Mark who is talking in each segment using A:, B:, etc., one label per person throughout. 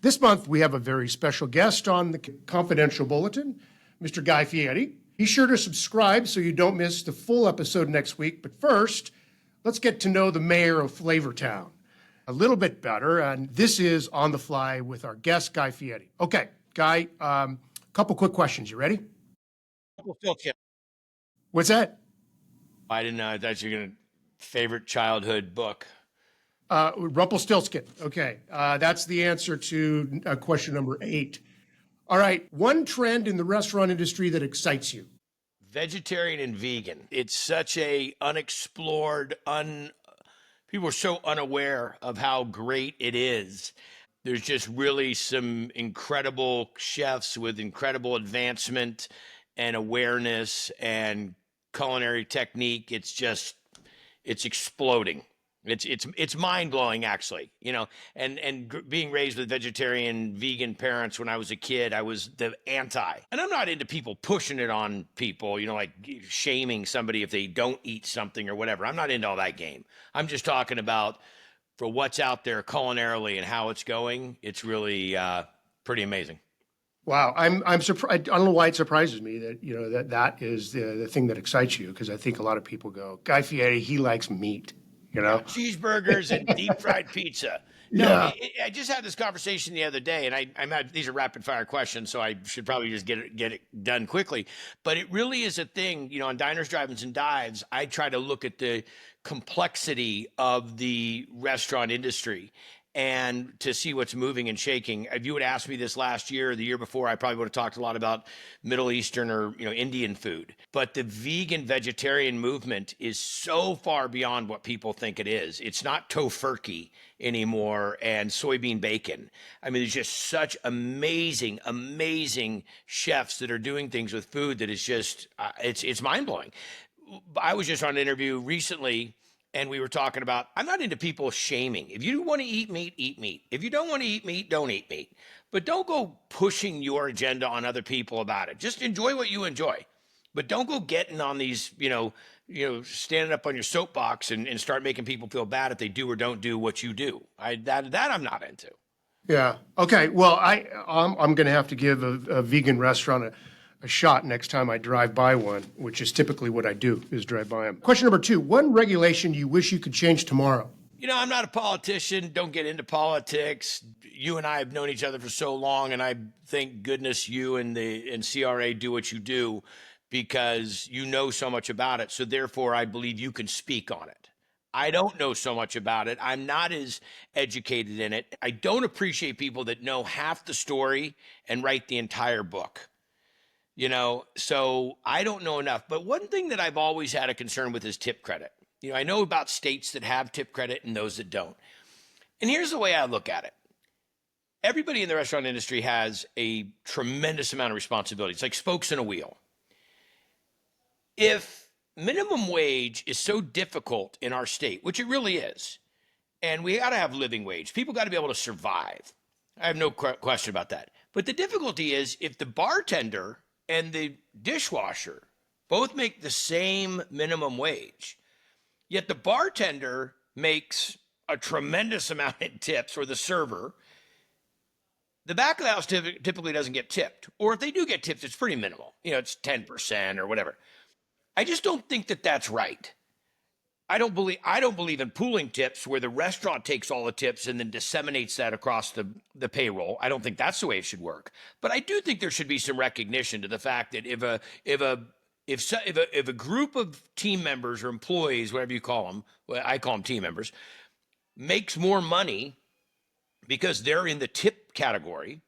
A: This month, we have a very special guest on the Confidential Bulletin, Mr. Guy Fieri. Be sure to subscribe so you don't miss the full episode next week. But first, let's get to know the Mayor of Flavortown a little bit better. And this is On the Fly with our guest, Guy Fieri. Okay, Guy, couple quick questions. You ready? What's that?
B: I didn't know. I thought you were going to favorite childhood book.
A: Rumpelstiltskin. Okay, that's the answer to question number 8. All right, one trend in the restaurant industry that excites you.
B: Vegetarian and vegan. It's such a unexplored, people are so unaware of how great it is. There's just really some incredible chefs with incredible advancement and awareness and culinary technique. It's exploding. It's mind-blowing, actually, and being raised with vegetarian, vegan parents when I was a kid, I was the anti. And I'm not into people pushing it on people, like shaming somebody if they don't eat something or whatever. I'm not into all that game. I'm just talking about for what's out there culinarily and how it's going. It's really pretty amazing.
A: Wow, I'm surprised. I don't know why it surprises me that that is the thing that excites you, because I think a lot of people go, Guy Fieri, he likes meat.
B: Cheeseburgers and deep fried pizza. No, I just had this conversation the other day, and these are rapid fire questions, so I should probably just get it done quickly. But it really is a thing, on Diners, Drive-Ins, and Dives. I try to look at the complexity of the restaurant industry and to see what's moving and shaking. If you would ask me this last year or the year before, I probably would have talked a lot about Middle Eastern or Indian food. But the vegan vegetarian movement is so far beyond what people think it is. It's not tofurkey anymore and soybean bacon. I mean, there's just such amazing chefs that are doing things with food that is just it's mind-blowing. I was just on an interview recently, and we were talking about, I'm not into people shaming. If you want to eat meat, eat meat. If you don't want to eat meat, don't eat meat. But don't go pushing your agenda on other people about it. Just enjoy what you enjoy. But don't go getting on these, standing up on your soapbox and start making people feel bad if they do or don't do what you do. That I'm not into.
A: Yeah. Okay. Well, I'm going to have to give a vegan restaurant a shot next time I drive by one, which is typically what I do, is drive by them. Question number 2, one regulation you wish you could change tomorrow.
B: I'm not a politician, don't get into politics. You and I have known each other for so long, and I thank goodness you and CRA do what you do because you know so much about it. So therefore, I believe you can speak on it. I don't know so much about it. I'm not as educated in it. I don't appreciate people that know half the story and write the entire book. So I don't know enough. But one thing that I've always had a concern with is tip credit. I know about states that have tip credit and those that don't. And here's the way I look at it. Everybody in the restaurant industry has a tremendous amount of responsibility. It's like spokes in a wheel. If minimum wage is so difficult in our state, which it really is, and we got to have living wage, people got to be able to survive. I have no question about that. But the difficulty is if the bartender and the dishwasher both make the same minimum wage, yet the bartender makes a tremendous amount in tips, or the server, the back of the house typically doesn't get tipped. Or if they do get tips, it's pretty minimal. It's 10% or whatever. I just don't think that that's right. I don't believe in pooling tips where the restaurant takes all the tips and then disseminates that across the payroll. I don't think that's the way it should work. But I do think there should be some recognition to the fact that if a group of team members or employees, whatever you call them, well, I call them team members, makes more money because they're in the tip category,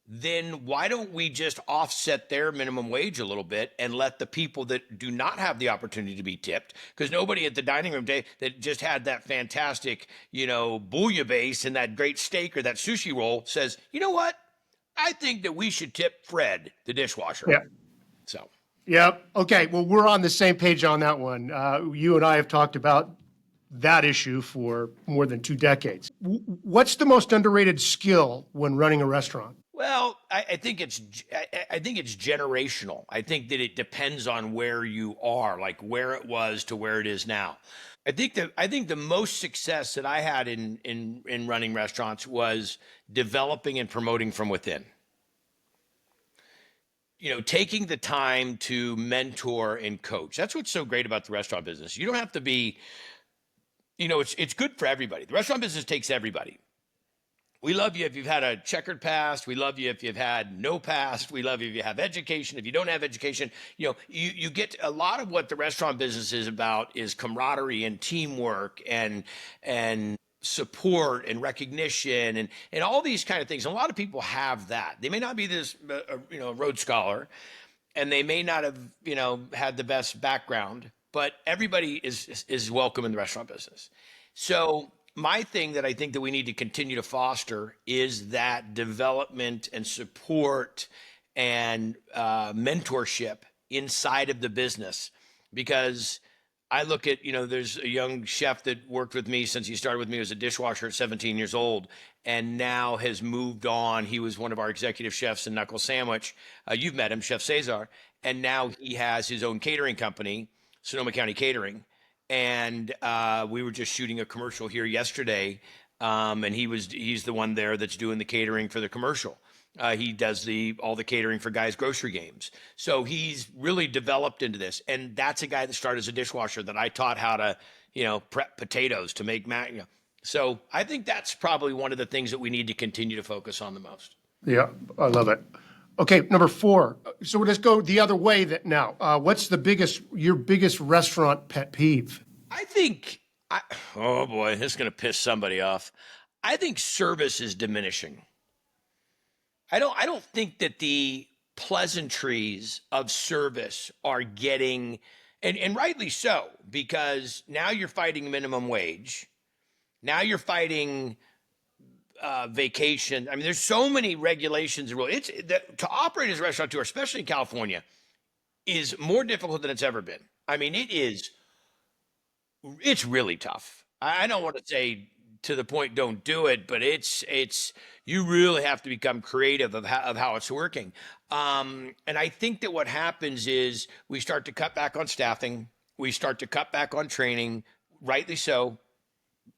B: then why don't we just offset their minimum wage a little bit and let the people that do not have the opportunity to be tipped, because nobody at the dining room day that just had that fantastic, bouillabaisse and that great steak or that sushi roll says, you know what? I think that we should tip Fred, the dishwasher.
A: Yeah.
B: So.
A: Yep. Okay. Well, we're on the same page on that one. You and I have talked about that issue for more than 2 decades. What's the most underrated skill when running a restaurant?
B: Well, I think I think it's generational. I think that it depends on where you are, like where it was to where it is now. I think the most success that I had in running restaurants was developing and promoting from within. You know, taking the time to mentor and coach. That's what's so great about the restaurant business. You don't have to be, you know, it's good for everybody. The restaurant business takes everybody. We love you if you've had a checkered past. We love you if you've had no past. We love you if you have education. If you don't have education, you know, you get a lot of what the restaurant business is about is camaraderie and teamwork and support and recognition and all these kind of things. A lot of people have that. They may not be this, you know, Rhodes Scholar, and they may not have, you know, had the best background, but everybody is welcome in the restaurant business. So my thing that I think that we need to continue to foster is that development and support and mentorship inside of the business. Because I look at, you know, there's a young chef that worked with me since he started with me as a dishwasher at 17 years old and now has moved on. He was one of our executive chefs in Knuckle Sandwich. You've met him, Chef Cesar. And now he has his own catering company, Sonoma County Catering. And we were just shooting a commercial here yesterday, and he's the one there that's doing the catering for the commercial. He does all the catering for guys' grocery games. So he's really developed into this, and that's a guy that started as a dishwasher that I taught how to, you know, prep potatoes to make mac. You know. So I think that's probably one of the things that we need to continue to focus on the most.
A: Yeah, I love it. Okay, number 4. So let's go the other way now. What's your biggest restaurant pet peeve?
B: I think, oh boy, this is going to piss somebody off. I think service is diminishing. I don't think that the pleasantries of service are getting, and rightly so, because now you're fighting minimum wage. Now you're fighting vacation. I mean, there's so many regulations and rules. To operate as a restaurateur, especially in California, is more difficult than it's ever been. I mean, it's really tough. I don't want to say to the point don't do it, but it's you really have to become creative of how it's working. And I think that what happens is we start to cut back on staffing, we start to cut back on training, rightly so.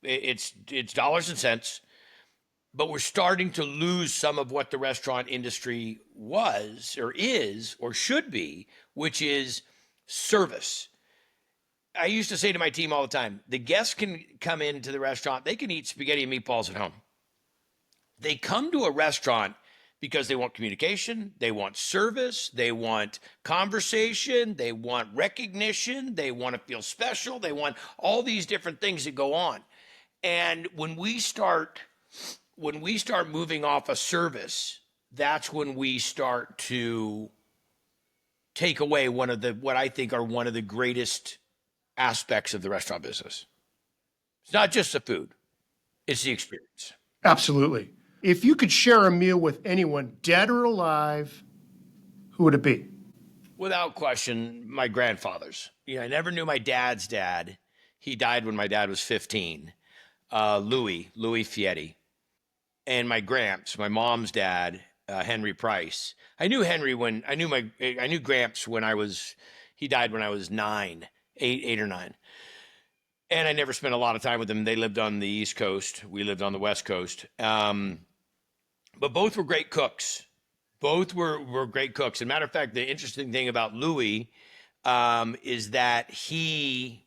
B: It's dollars and cents, but we're starting to lose some of what the restaurant industry was or is or should be, which is service. I used to say to my team all the time, the guests can come into the restaurant, they can eat spaghetti and meatballs at home. They come to a restaurant because they want communication, they want service, they want conversation, they want recognition, they want to feel special, they want all these different things that go on. And when we start moving off a service, that's when we start to take away what I think are one of the greatest aspects of the restaurant business. It's not just the food, it's the experience.
A: Absolutely. If you could share a meal with anyone, dead or alive, who would it be?
B: Without question, my grandfather's. You know, I never knew my dad's dad. He died when my dad was 15. Louis Fieri. And my gramps, my mom's dad, Henry Price. I knew Gramps he died when I was 8 or 9. And I never spent a lot of time with them. They lived on the East Coast. We lived on the West Coast. But both were great cooks. Both were great cooks. As a matter of fact, the interesting thing about Louis is that he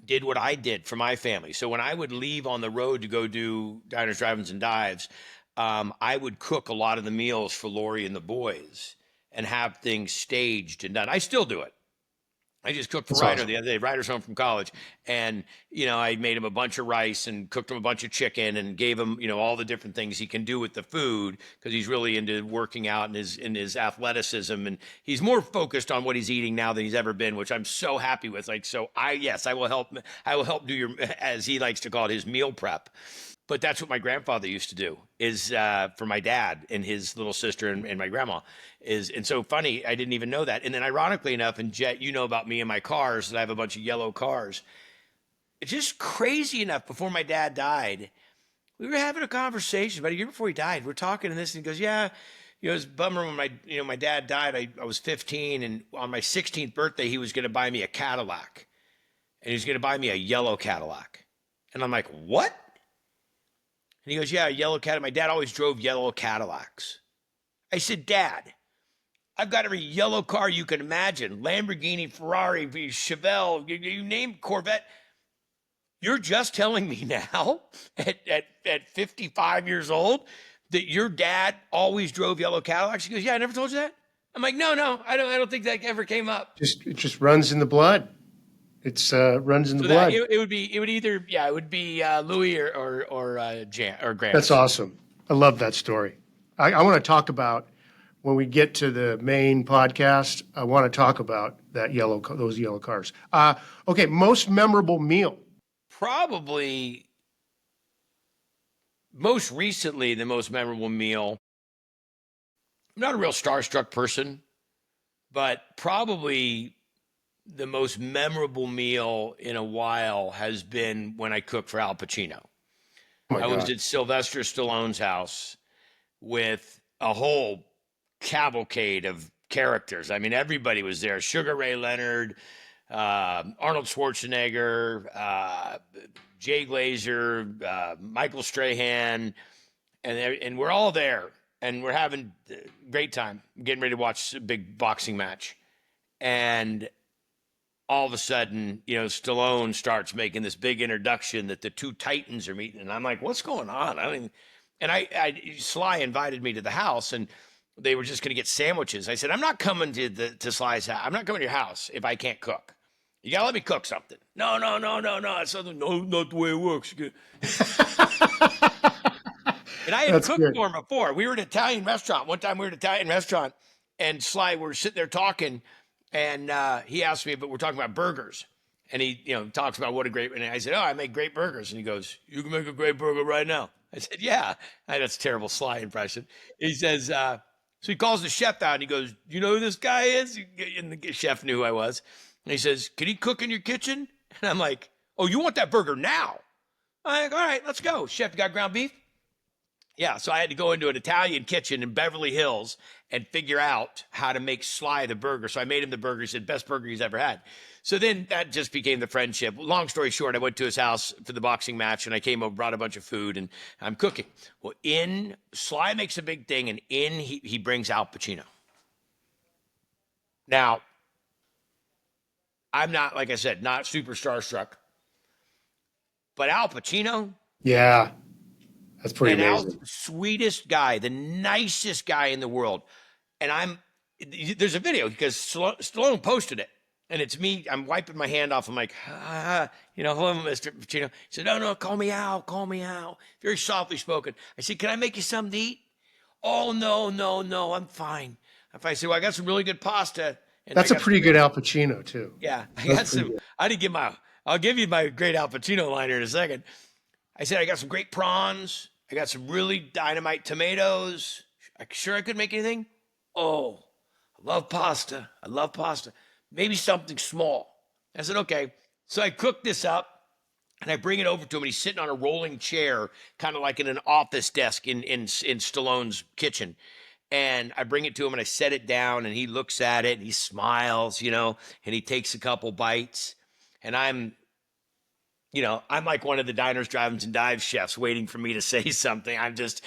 B: did what I did for my family. So when I would leave on the road to go do diners, drive-ins, and dives, I would cook a lot of the meals for Lori and the boys and have things staged and done. I still do it. I just cooked for Ryder the other day. Ryder's home from college. And, you know, I made him a bunch of rice and cooked him a bunch of chicken and gave him, you know, all the different things he can do with the food because he's really into working out and his athleticism. And he's more focused on what he's eating now than he's ever been, which I'm so happy with. Like, so I will help do as he likes to call it, his meal prep. But that's what my grandfather used to do is for my dad and his little sister and my grandma and so funny. I didn't even know that. And then ironically enough, and Jet, you know about me and my cars, that I have a bunch of yellow cars. It's just crazy enough. Before my dad died, we were having a conversation about a year before he died. We're talking and this, and he goes, yeah, it was a bummer when my dad died. I was 15, and on my 16th birthday, he was going to buy me a Cadillac, and he was going to buy me a yellow Cadillac. And I'm like, what? And he goes, yeah, a yellow Cadillac. My dad always drove yellow Cadillacs. I said, Dad, I've got every yellow car you can imagine. Lamborghini, Ferrari, Chevelle, you name Corvette. You're just telling me now at 55 years old that your dad always drove yellow Cadillacs? He goes, yeah, I never told you that. I'm like, no, I don't think that ever came up.
A: It just runs in the blood. It's runs in the blood.
B: It would be Louis or Jan or Grant.
A: That's awesome. I love that story. I want to talk about when we get to the main podcast. I want to talk about those yellow cars. Okay, most memorable meal.
B: Probably most recently, the most memorable meal. I'm not a real starstruck person, but probably the most memorable meal in a while has been when I cooked for Al Pacino.
A: Oh my
B: I was
A: God.
B: at Sylvester Stallone's house with a whole cavalcade of characters. I mean, everybody was there. Sugar Ray Leonard, Arnold Schwarzenegger, Jay Glazer, Michael Strahan, and we're all there, and we're having a great time, getting ready to watch a big boxing match. And all of a sudden, Stallone starts making this big introduction that the two titans are meeting, and I'm like, what's going on? Sly invited me to the house, and they were just going to get sandwiches. I said, I'm not coming to Sly's house. I'm not coming to your house if I can't cook. You got to let me cook something. No. It's something, no, not the way it works. And I had cooked for him before. We were at an Italian restaurant. One time we were at an Italian restaurant, and Sly, we were sitting there talking, and he asked me, but we're talking about burgers. And he, talks about what a great, and I said, I make great burgers. And he goes, you can make a great burger right now. I said, yeah. That's a terrible Sly impression. He says, so he calls the chef out, and he goes, you know who this guy is? And the chef knew who I was. And he says, can he cook in your kitchen? And I'm like, oh, you want that burger now? I'm like, all right, let's go. Chef, you got ground beef? Yeah, so I had to go into an Italian kitchen in Beverly Hills and figure out how to make Sly the burger. So I made him the burger. He said, best burger he's ever had. So then that just became the friendship. Long story short, I went to his house for the boxing match, and I came over, brought a bunch of food, and I'm cooking. Well, Sly makes a big thing, and he brings Al Pacino. Now, I'm not, like I said, not super starstruck, but Al Pacino.
A: Yeah, that's pretty amazing.
B: Al's the sweetest guy, the nicest guy in the world. And there's a video because Stallone posted it, and it's me. I'm wiping my hand off. I'm like, hello, Mr. Pacino. He said, no, call me Al. Very softly spoken. I said, can I make you something to eat? Oh, no, I'm fine. If I said, well, I got some really good pasta. And
A: that's a pretty good Al Pacino too.
B: Yeah, I got some. I'll give you my great Al Pacino line here in a second. I said, I got some great prawns. I got some really dynamite tomatoes. Sure I could make anything? Oh, I love pasta. Maybe something small. I said, okay. So I cook this up, and I bring it over to him, and he's sitting on a rolling chair, kind of like in an office desk in Stallone's kitchen. And I bring it to him, and I set it down, and he looks at it, and he smiles, and he takes a couple bites. And I'm like one of the diners, drive-ins, and dives chefs waiting for me to say something. I'm just,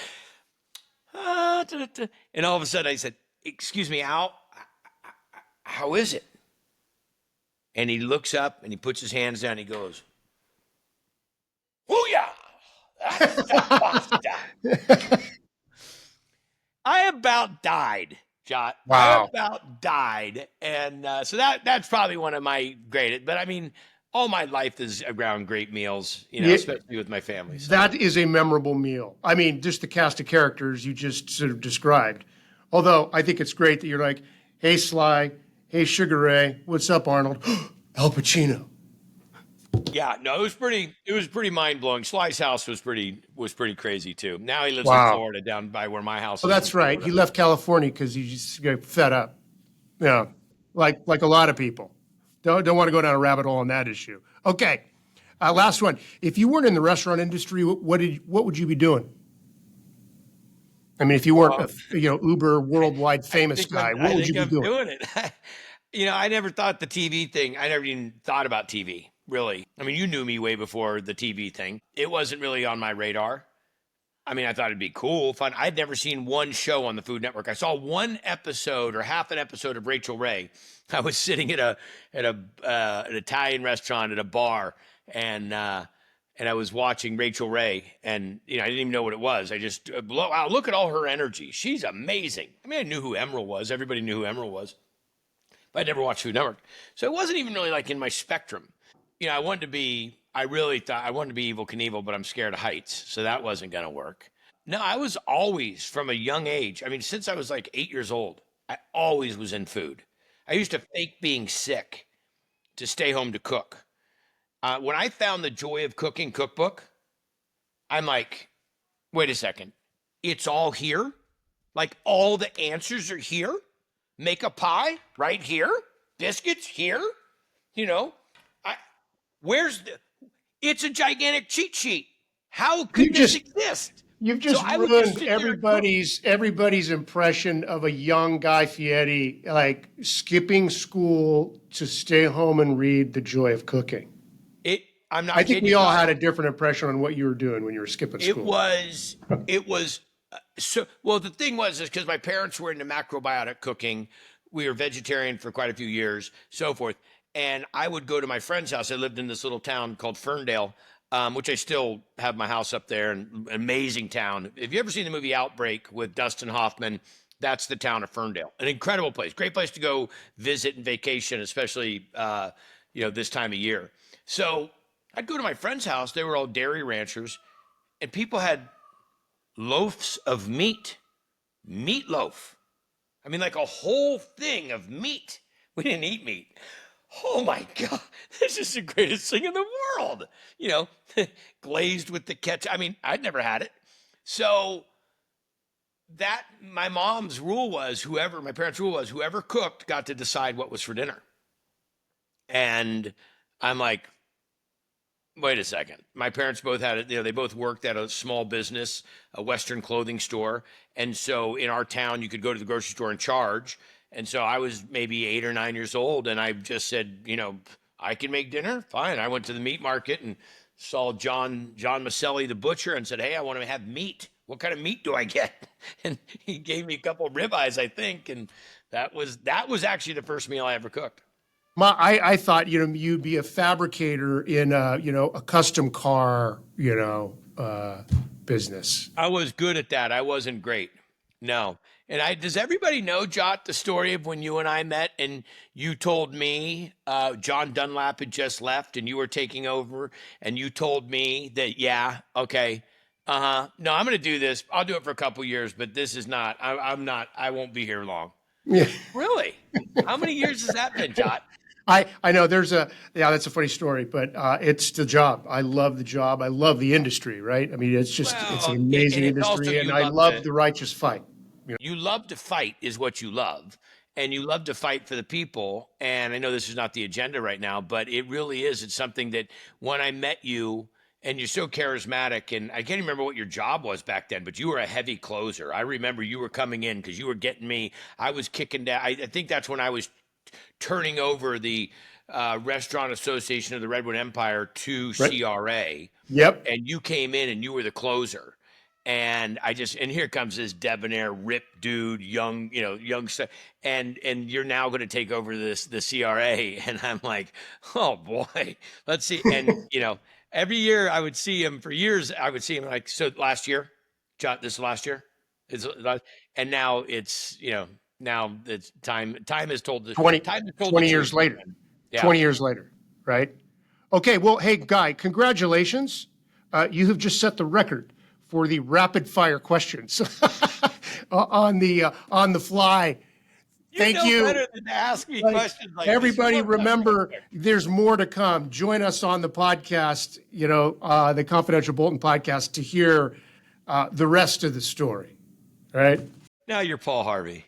B: and all of a sudden I said, excuse me, Al, how is it? And he looks up, and he puts his hands down, and he goes, "Booyah! That's the pasta." I about died, Jot.
A: Wow.
B: I about died. And so that's probably one of my greatest. But I mean, all my life is around great meals, especially with my family. So.
A: That is a memorable meal. I mean, just the cast of characters you just sort of described. Although I think it's great that you're like, hey, Sly, hey, Sugar Ray, what's up, Arnold? Al Pacino.
B: Yeah, no, it was pretty mind blowing. Sly's house was pretty crazy too. Now he lives in Florida, down by where my house is.
A: Oh, that's right. He left California because he just got fed up. Yeah, like a lot of people. Don't want to go down a rabbit hole on that issue. Okay, last one. If you weren't in the restaurant industry, what would you be doing? I mean, if you weren't
B: Well,
A: Uber worldwide famous guy, what
B: I
A: would you
B: think
A: be
B: I'm
A: doing?
B: doing it. I never thought the TV thing. I never even thought about TV, really. I mean, you knew me way before the TV thing. It wasn't really on my radar. I mean, I thought it'd be cool, fun. I'd never seen one show on the Food Network. I saw one episode or half an episode of Rachel Ray. I was sitting at an Italian restaurant at a bar, and I was watching Rachel Ray, and I didn't even know what it was. I just wow, look at all her energy. She's amazing. I mean, I knew who Emerald was. Everybody knew who Emerald was, but I never watched Food Network, so it wasn't even really like in my spectrum. I wanted to be. I really thought I wanted to be Evel Knievel, but I'm scared of heights, so that wasn't going to work. No, I was always from a young age. I mean, since I was like 8 years old, I always was in food. I used to fake being sick to stay home to cook. When I found the Joy of Cooking cookbook, I'm like, wait a second, it's all here? Like all the answers are here? Make a pie right here? Biscuits here? I where's the it's a gigantic cheat sheet. How
A: You
B: could this
A: just
B: exist?
A: you've
B: So
A: just
B: I would just
A: ruined
B: sit there and cook.
A: everybody's impression of a young Guy Fieri, like skipping school to stay home and read The Joy of Cooking.
B: I'm not
A: I think
B: kidding
A: we
B: you,
A: all
B: John.
A: had a different impression on what you were doing when you were skipping
B: It
A: school.
B: was so well. The thing was is because my parents were into macrobiotic cooking. We were vegetarian for quite a few years, so forth. And I would go to my friend's house. I lived in this little town called Ferndale, which I still have my house up there. An amazing town. Have you ever seen the movie Outbreak with Dustin Hoffman? That's the town of Ferndale. An incredible place. Great place to go visit and vacation, especially this time of year. So I'd go to my friend's house. They were all dairy ranchers, and people had loaves of meatloaf. I mean, like a whole thing of meat. We didn't eat meat. Oh my God, this is the greatest thing in the world. You know, glazed with the ketchup. I mean, I'd never had it. So that my mom's rule was my parents' rule was whoever cooked got to decide what was for dinner. And I'm like, wait a second. My parents both had it. They both worked at a small business, a Western clothing store. And so in our town, you could go to the grocery store and charge. And so I was maybe 8 or 9 years old. And I just said, I can make dinner. Fine. I went to the meat market and saw John Maselli, the butcher, and said, hey, I want to have meat. What kind of meat do I get? And he gave me a couple of ribeyes, I think. And that was actually the first meal I ever cooked.
A: I thought, you'd be a fabricator in a custom car, business.
B: I was good at that. I wasn't great. No. And does everybody know, Jot, the story of when you and I met and you told me John Dunlap had just left and you were taking over and you told me that, yeah, okay, no, I'm going to do this. I'll do it for a couple years, but this is not, I won't be here long.
A: Yeah.
B: Really? How many years has that been, Jot?
A: I know that's a funny story, but it's the job. I love the job. I love the industry, right? I mean, it's an amazing
B: and it's also
A: industry, and
B: you
A: I
B: love
A: love the righteous fight.
B: You love to fight is what you love. And you love to fight for the people. And I know this is not the agenda right now, but it really is. It's something that when I met you, and you're so charismatic, and I can't remember what your job was back then, but you were a heavy closer. I remember you were coming in because you were getting me. I was kicking down. I think that's when I was turning over the Restaurant Association of the Redwood Empire to
A: Right.
B: CRA.
A: Yep.
B: And you came in and you were the closer. And here comes this debonair, ripped dude, young stuff, and you're now going to take over the CRA, and I'm like, oh boy, let's see. And every year I would see him for years. I would see him like last year, John. This last year, and now it's now it's time. Time has told the
A: 20,
B: time has told
A: 20
B: the
A: years
B: truth.
A: later.
B: Yeah.
A: 20 years later, right? Okay, well, hey, Guy, congratulations. You have just set the record for the rapid fire questions on the fly. Thank you.
B: Better than to ask me questions like this.
A: Everybody, remember, there's more to come. Join us on the podcast, the Confidential Bulletin podcast, to hear the rest of the story. All right.
B: Now you're Paul Harvey.